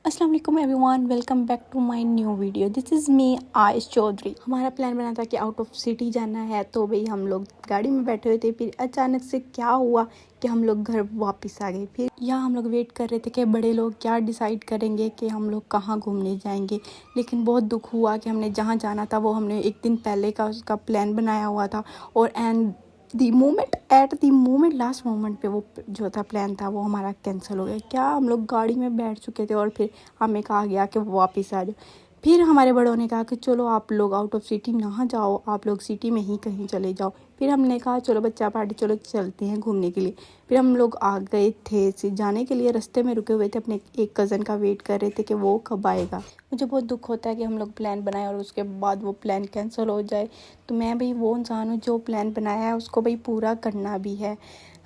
अस्सलाम वालेकुम everyone, welcome back to my new video. This is me Ayash Chaudhary. हमारा plan बना था कि आउट ऑफ सिटी जाना है, तो भाई हम लोग गाड़ी में बैठे हुए थे। फिर अचानक से क्या हुआ कि हम लोग घर वापस आ गए। फिर यहाँ हम लोग वेट कर रहे थे कि बड़े लोग क्या डिसाइड करेंगे कि हम लोग कहाँ घूमने जाएंगे। लेकिन बहुत दुख हुआ कि हमने जहाँ जाना था वो हमने एक दिन पहले का उसका प्लान बनाया हुआ था, और at the moment last moment पे वो जो था प्लान था वो हमारा कैंसिल हो गया। क्या हम लोग गाड़ी में बैठ चुके थे और फिर हमें कहा गया कि वापस आ जाओ। फिर हमारे बड़ों ने कहा कि चलो आप लोग आउट ऑफ सिटी ना जाओ, आप लोग सिटी में ही कहीं चले जाओ। फिर हमने कहा चलो बच्चा पार्टी, चलो चलते हैं घूमने के लिए। फिर हम लोग आ गए थे जाने के लिए, रास्ते में रुके हुए थे, अपने एक कज़न का वेट कर रहे थे कि वो कब आएगा। मुझे बहुत दुख होता है कि हम लोग प्लान बनाए और उसके बाद वो प्लान कैंसिल हो जाए। तो मैं भाई वो इंसान हूँ जो प्लान बनाया है उसको भाई पूरा करना भी है।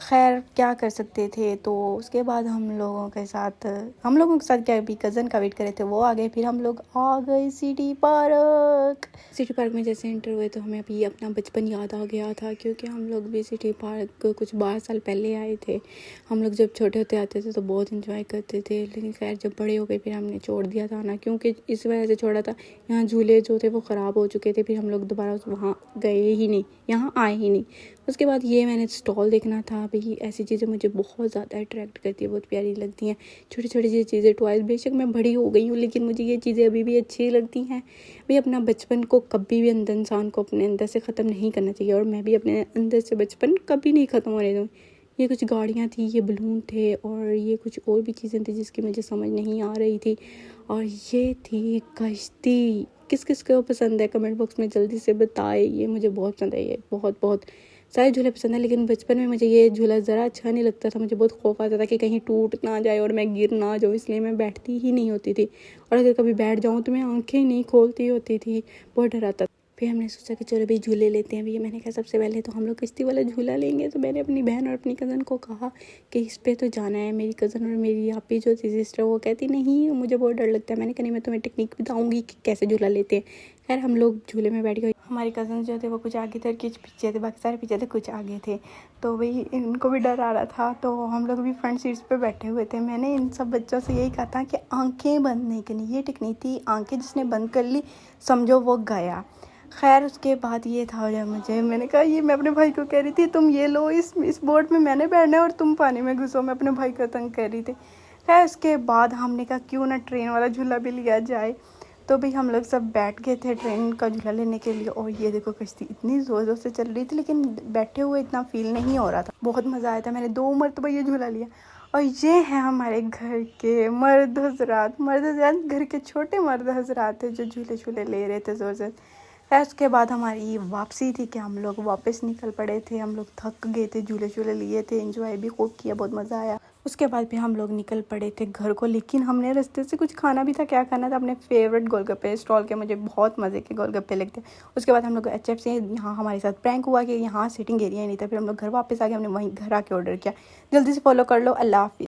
खैर क्या कर सकते थे। तो उसके बाद हम लोगों के साथ क्या, अभी कज़न का वेट कर रहे थे, वो आ गए। फिर हम लोग आ गए सिटी पार्क। सिटी पार्क में जैसे एंटर हुए तो हमें अभी अपना बचपन याद आ गया था, क्योंकि हम लोग भी सिटी पार्क कुछ 12 साल पहले आए थे। हम लोग जब छोटे होते आते थे तो बहुत इंजॉय करते थे, लेकिन खैर जब बड़े हो गए फिर हमने छोड़ दिया था ना, क्योंकि इस वजह से छोड़ा था, यहाँ झूले जो थे वो ख़राब हो चुके थे। फिर हम लोग दोबारा वहाँ गए ही नहीं, यहाँ आए ही नहीं। उसके बाद ये मैंने स्टॉल देखना था। भाई ऐसी चीज़ें मुझे बहुत ज़्यादा अट्रैक्ट करती है, बहुत प्यारी लगती हैं। छोटी छोटी सी चीज़ें, टॉयज़। बेशक मैं बड़ी हो गई हूँ लेकिन मुझे ये चीज़ें अभी भी अच्छी लगती हैं। भाई अपना बचपन को कभी भी अंदर इंसान को अपने अंदर से ख़त्म नहीं करना चाहिए, और मैं भी अपने अंदर से बचपन कभी नहीं ख़त्म होने दूँ। ये कुछ गाड़ियाँ थी, ये बलून थे, और ये कुछ और भी चीज़ें थी जिसकी मुझे समझ नहीं आ रही थी। और ये थी कश्ती। किस किस को पसंद है कमेंट बॉक्स में जल्दी से बताए। ये मुझे बहुत पसंद है, ये बहुत बहुत सारे झूले पसंद है। लेकिन बचपन में मुझे ये झूला ज़रा अच्छा नहीं लगता था। मुझे बहुत खौफ आता था कि कहीं टूट ना जाए और मैं गिर ना जाऊँ, इसलिए मैं बैठती ही नहीं होती थी। और अगर कभी बैठ जाऊँ तो मैं आंखें नहीं खोलती होती थी, बहुत डर आता था। फिर हमने सोचा कि चलो भाई झूले लेते हैं। भैया मैंने कहा सबसे पहले तो हम लोग किश्ती वाला झूला लेंगे। तो मैंने अपनी बहन और अपनी कज़न को कहा कि इस पे तो जाना है। मेरी कज़न और मेरी आपी जो थी सिस्टर, वो कहती नहीं मुझे बहुत डर लगता है। मैंने कहा नहीं, मैं तुम्हें टेक्निक बताऊंगी कि कैसे झूला लेते हैं। खैर हम लोग झूले में बैठ गए। हमारे कज़न जो थे वो कुछ आगे थे, कुछ पीछे थे, बाकी सारे पीछे थे, कुछ आगे थे। तो भाई इनको भी डर आ रहा था, तो हम लोग भी फ्रंट सीट्स पे बैठे हुए थे। मैंने इन सब बच्चों से यही कहा था कि आंखें बंद नहीं करनी। ये टेक्निक थी, आंखें जिसने बंद कर ली समझो वो गया। खैर उसके बाद ये था जब मैंने कहा, ये मैं अपने भाई को कह रही थी तुम ये लो, इस बोट में मैंने बैठना है और तुम पानी में घुसो। मैं अपने भाई को तंग कर रही थी। खैर उसके बाद हमने कहा क्यों ना ट्रेन वाला झूला भी लिया जाए। तो भाई हम लोग सब बैठ गए थे ट्रेन का झूला लेने के लिए। और ये देखो कश्ती इतनी ज़ोर ज़ोर से चल रही थी, लेकिन बैठे हुए इतना फील नहीं हो रहा था। बहुत मज़ा आया था। मैंने 2 मरतबा ये झूला लिया। और ये है हमारे घर के मर्द हजरात। घर के छोटे मर्द हजरात थे जो झूले झूले ले रहे थे ज़ोर से। फिर उसके बाद हमारी वापसी थी कि हम लोग वापस निकल पड़े थे। हम लोग थक गए थे, झूले झूले लिए थे, एंजॉय भी खूब किया, बहुत मज़ा आया। उसके बाद फिर हम लोग निकल पड़े थे घर को। लेकिन हमने रास्ते से कुछ खाना भी था। क्या खाना था? अपने फेवरेट गोलगप्पे स्टॉल के। मुझे बहुत मज़े के गोलगप्पे लगते हैं। उसके बाद हम लोग HF से, यहाँ हमारे साथ प्रैंक हुआ कि यहाँ सिटिंग एरिया ही नहीं था। फिर हम लोग घर वापस आ गए। हमने वहीं घर आके ऑर्डर किया। जल्दी से फॉलो कर लो। अल्लाह हाफिज़।